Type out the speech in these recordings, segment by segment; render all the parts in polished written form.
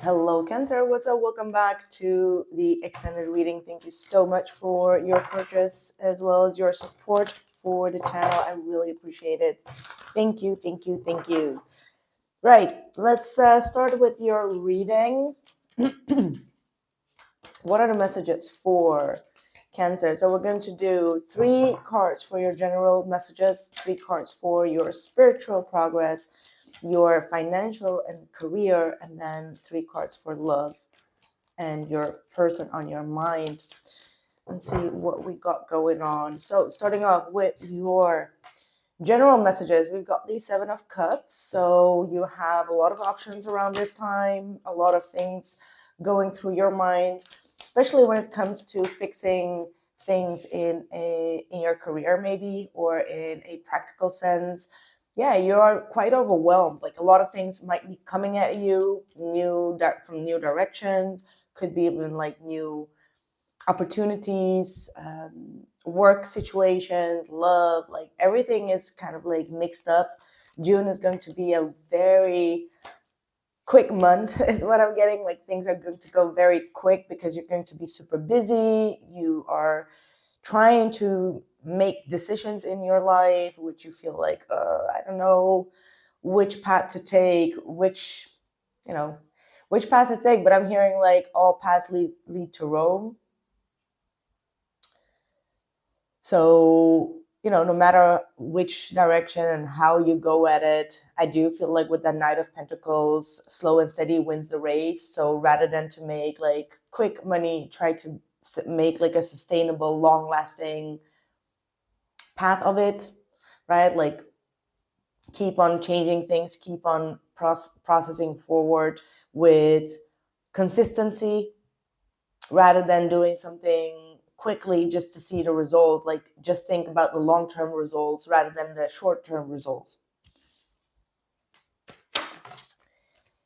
Hello, Cancer. What's up? Welcome back to the extended reading. Thank you so much for your purchase as well as your support for the channel. I really appreciate it. Thank you, thank you, thank you. Right, let's start with your reading. What are the messages for Cancer? So we're going to do 3 cards for your general messages, 3 cards for your spiritual progress, your financial and career, and then 3 cards for love and your person on your mind. Let's see what we got going on. So starting off with your general messages, we've got the 7 of Cups. So you have a lot of options around this time, a lot of things going through your mind, especially when it comes to fixing things in your career maybe, or in a practical sense. Yeah, you're quite overwhelmed. Like a lot of things might be coming at you from new directions, could be even like new opportunities, work situations, love, like everything is kind of like mixed up. June is going to be a very quick month is what I'm getting. Like things are going to go very quick because you're going to be super busy. You are trying to make decisions in your life, which you feel like, I don't know which path to take, which path to take. But I'm hearing like all paths lead to Rome. So, no matter which direction and how you go at it, I do feel like with the Knight of Pentacles, slow and steady wins the race. So rather than to make like quick money, try to make like a sustainable, long-lasting path of it, right? Like keep on changing things, keep on processing forward with consistency rather than doing something quickly just to see the results. Like just think about the long-term results rather than the short-term results.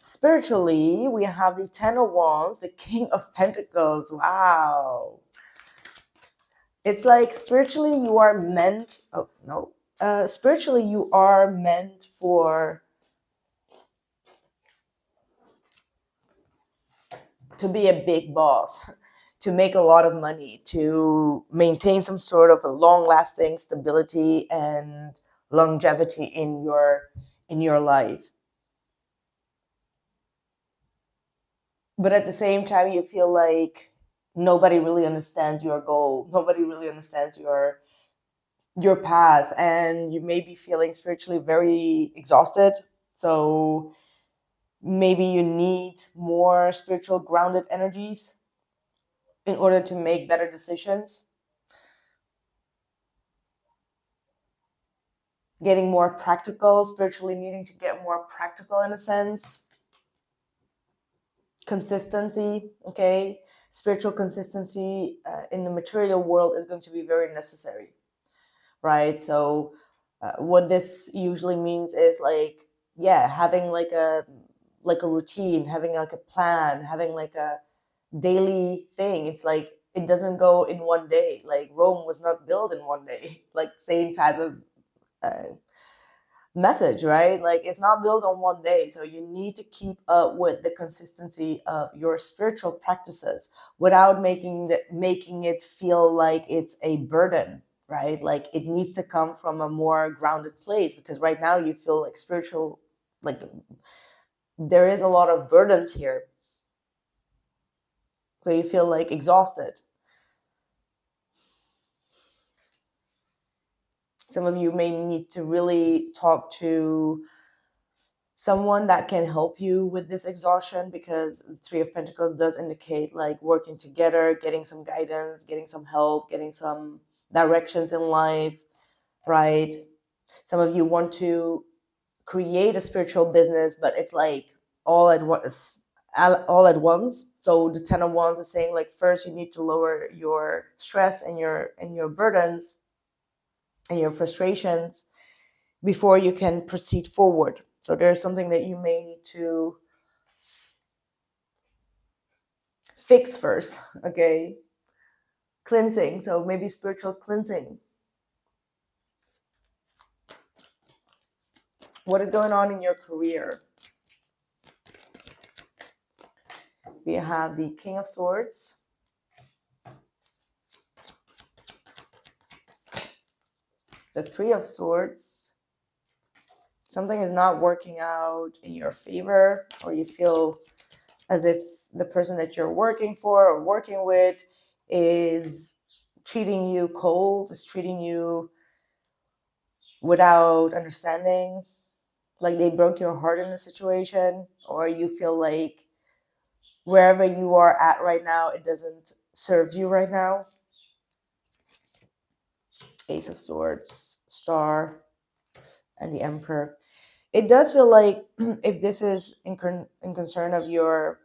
Spiritually, we have the 10 of Wands, the King of Pentacles. Wow. It's like spiritually you are meant, spiritually you are meant to be a big boss, to make a lot of money, to maintain some sort of a long-lasting stability and longevity in your life. But at the same time, you feel like nobody really understands your goal. Nobody really understands your path, and you may be feeling spiritually very exhausted. So maybe you need more spiritual grounded energies in order to make better decisions. Getting more practical, spiritually needing to get more practical in a sense. Consistency, okay? Spiritual consistency in the material world is going to be very necessary, right? So what this usually means is like, yeah, having like a routine, having like a plan, having like a daily thing. It's like it doesn't go in one day. Like Rome was not built in one day. Like same type of message, right? Like it's not built on one day. So you need to keep up with the consistency of your spiritual practices without making it feel like it's a burden, right? Like it needs to come from a more grounded place, because right now you feel like spiritual, like there is a lot of burdens here. So you feel like exhausted. Some of you may need to really talk to someone that can help you with this exhaustion, because the 3 of Pentacles does indicate like working together, getting some guidance, getting some help, getting some directions in life, right? Some of you want to create a spiritual business, but it's like all at once. So the 10 of Wands is saying like first you need to lower your stress and your burdens and your frustrations before you can proceed forward. So there's something that you may need to fix first, okay? Cleansing, so maybe spiritual cleansing. What is going on in your career? We have the King of Swords, the Three of Swords. Something is not working out in your favor, or you feel as if the person that you're working for or working with is treating you cold, is treating you without understanding, like they broke your heart in a situation, or you feel like wherever you are at right now, it doesn't serve you right now. Ace of Swords, Star, and the Emperor. It does feel like if this is in concern of your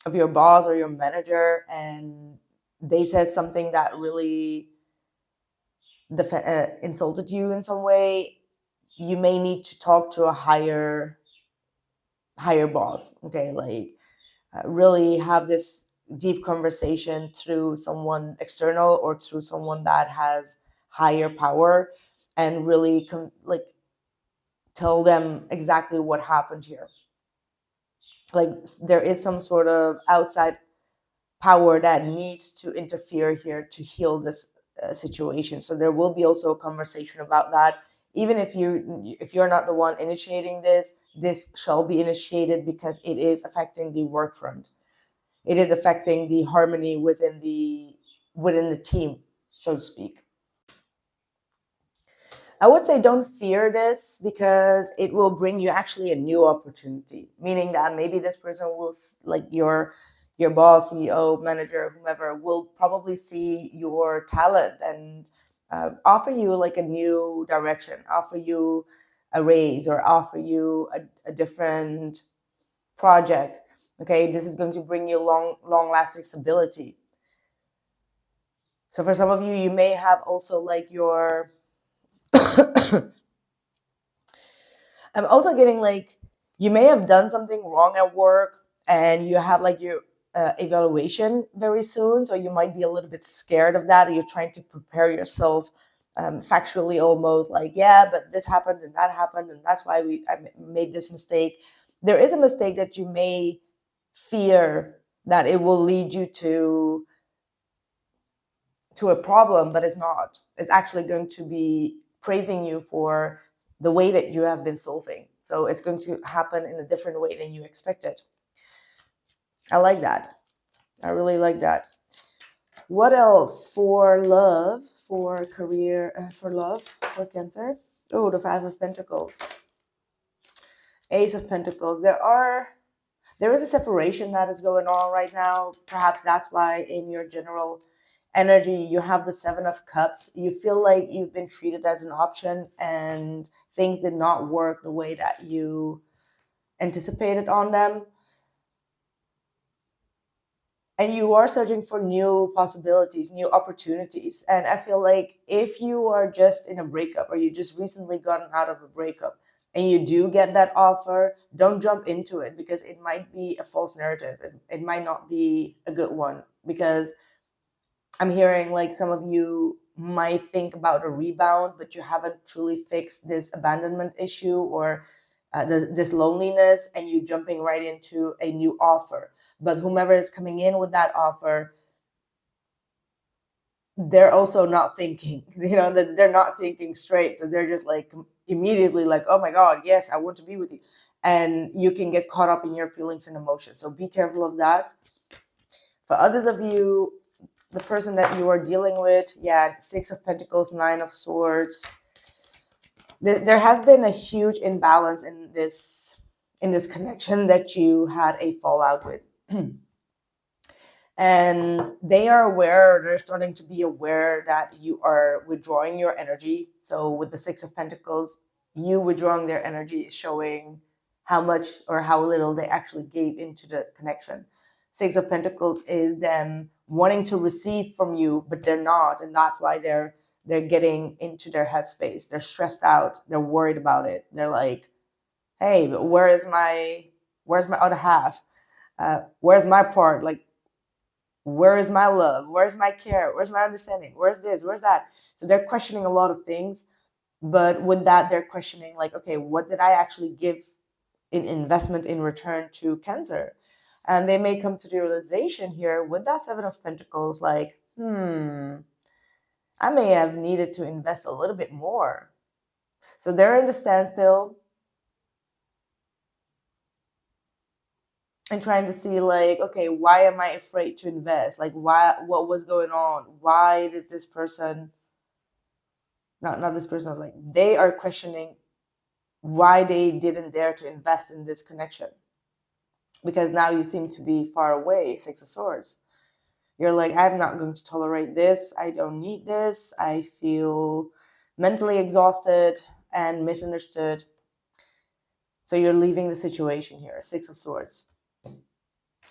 boss or your manager, and they said something that really insulted you in some way, you may need to talk to a higher boss. Okay, like really have this deep conversation through someone external or through someone that has higher power, and really tell them exactly what happened here. Like there is some sort of outside power that needs to interfere here to heal this situation. So there will be also a conversation about that. Even if you're not the one initiating this shall be initiated, because it is affecting the work front. It is affecting the harmony within the team, so to speak. I would say don't fear this, because it will bring you actually a new opportunity, meaning that maybe this person will, like your boss, CEO, manager, whomever, will probably see your talent and offer you like a new direction, offer you a raise, or offer you a different project. Okay, this is going to bring you long lasting stability. So for some of you, you may have also like your I'm also getting like you may have done something wrong at work, and you have like your evaluation very soon. So you might be a little bit scared of that, or you're trying to prepare yourself factually, almost like, yeah, but this happened and that happened, and that's why I made this mistake. There is a mistake that you may fear that it will lead you to a problem, but it's not. It's actually going to be praising you for the way that you have been solving. So it's going to happen in a different way than you expected. I like that. I really like that. What else for love, for career, for love, for Cancer? Oh, the Five of Pentacles. Ace of Pentacles. There is a separation that is going on right now. Perhaps that's why in your general energy you have the Seven of Cups. You feel like you've been treated as an option, and things did not work the way that you anticipated on them. And you are searching for new possibilities, new opportunities. And I feel like if you are just in a breakup, or you just recently gotten out of a breakup, and you do get that offer, don't jump into it, because it might be a false narrative. It might not be a good one, because I'm hearing like some of you might think about a rebound, but you haven't truly fixed this abandonment issue, or this loneliness, and you jumping right into a new offer. But whomever is coming in with that offer, they're also not thinking, that they're not thinking straight. So they're just like immediately like, oh my God, yes, I want to be with you. And you can get caught up in your feelings and emotions. So be careful of that. For others of you, the person that you are dealing with, yeah, Six of Pentacles, Nine of Swords. There has been a huge imbalance in this connection that you had a fallout with. And they are aware, they're starting to be aware that you are withdrawing your energy. So with the Six of Pentacles, you withdrawing their energy is showing how much or how little they actually gave into the connection. Six of Pentacles is them wanting to receive from you, but they're not. And that's why they're getting into their headspace. They're stressed out. They're worried about it. They're like, hey, but where's my other half? Where's my part? Like, where is my love? Where's my care? Where's my understanding? Where's this? Where's that? So they're questioning a lot of things. But with that, they're questioning like, okay, what did I actually give in investment in return to Cancer? And they may come to the realization here with that Seven of Pentacles, like, I may have needed to invest a little bit more. So they're in the standstill and trying to see, like, okay, why am I afraid to invest? Like, what was going on? Why did this person, not this person, like, they are questioning why they didn't dare to invest in this connection. Because now you seem to be far away, Six of Swords. You're like, I'm not going to tolerate this. I don't need this. I feel mentally exhausted and misunderstood. So you're leaving the situation here, Six of Swords.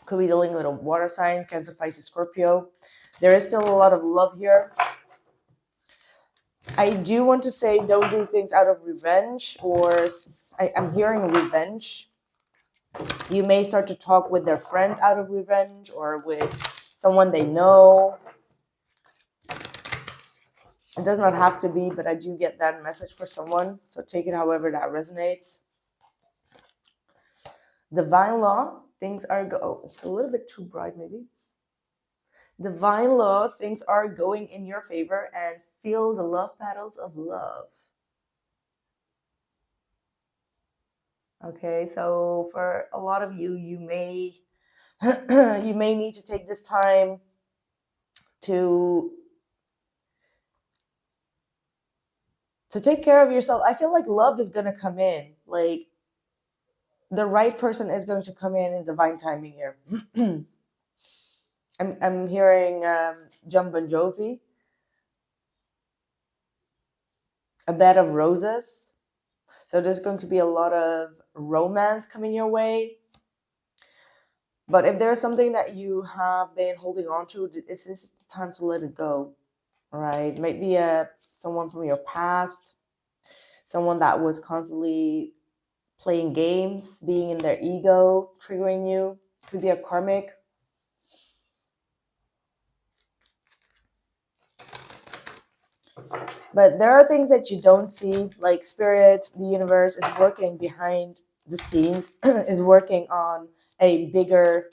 Could be dealing with a water sign, Cancer, Pisces, Scorpio. There is still a lot of love here. I do want to say don't do things out of revenge, or I'm hearing revenge. You may start to talk with their friend out of revenge or with someone they know. It does not have to be, but I do get that message for someone. So take it however that resonates. Divine law, things are it's a little bit too bright maybe. Divine law, things are going in your favor, and feel the love petals of love. Okay, so for a lot of you, you may you may need to take this time to take care of yourself. I feel like love is going to come in. Like, the right person is going to come in divine timing here. I'm hearing John Bon Jovi, A Bed of Roses. So there's going to be a lot of romance coming your way. But if there's something that you have been holding on to, this is the time to let it go. All right? Maybe someone from your past, someone that was constantly playing games, being in their ego, triggering you. Could be a karmic. But there are things that you don't see, like Spirit, the universe is working behind the scenes, is working on a bigger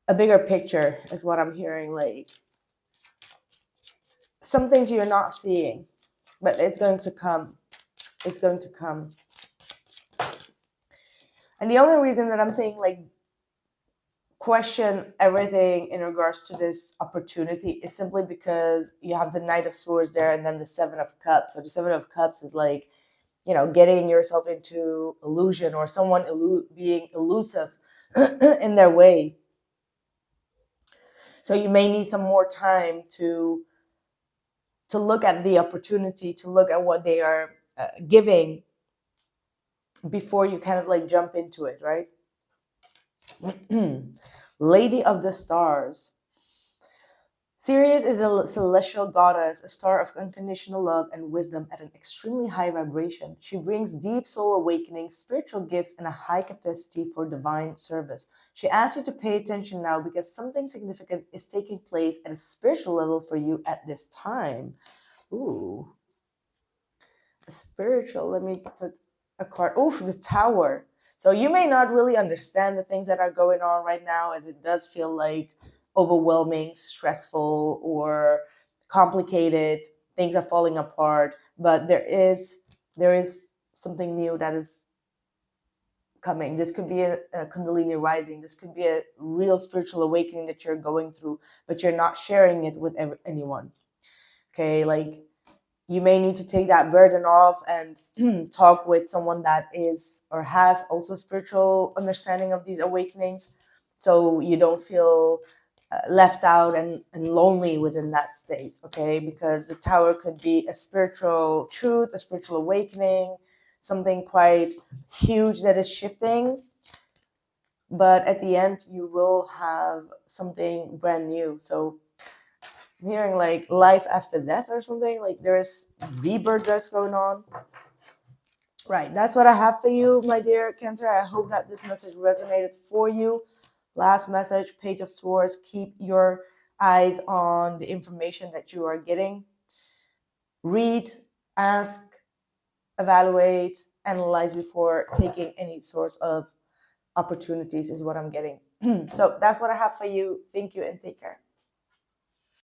picture, is what I'm hearing. Like, some things you're not seeing, but it's going to come. It's going to come. And the only reason that I'm saying, like, question everything in regards to this opportunity is simply because you have the Knight of Swords there and then the Seven of Cups. So the Seven of Cups is like, you know, getting yourself into illusion, or someone being elusive in their way. So you may need some more time to look at the opportunity, to look at what they are giving before you kind of like jump into it, right? Lady of the Stars. Sirius is a celestial goddess, a star of unconditional love and wisdom at an extremely high vibration. She brings deep soul awakening, spiritual gifts, and a high capacity for divine service. She asks you to pay attention now because something significant is taking place at a spiritual level for you at this time. Ooh. A spiritual, let me put a card. Ooh, the Tower. So you may not really understand the things that are going on right now, as it does feel like overwhelming, stressful, or complicated. Things are falling apart, but there is something new that is coming. This could be a Kundalini rising. This could be a real spiritual awakening that you're going through, but you're not sharing it with anyone. Okay, like, you may need to take that burden off and talk with someone that is or has also spiritual understanding of these awakenings, so you don't feel left out and lonely within that state, okay? Because the Tower could be a spiritual truth, a spiritual awakening, something quite huge that is shifting. But at the end, you will have something brand new. So I'm hearing like life after death or something. Like, there is rebirth that's going on. Right, that's what I have for you, my dear Cancer. I hope that this message resonated for you. Last message, Page of Swords. Keep your eyes on the information that you are getting. Read, ask, evaluate, analyze before taking any source of opportunities is what I'm getting. So that's what I have for you. Thank you and take care.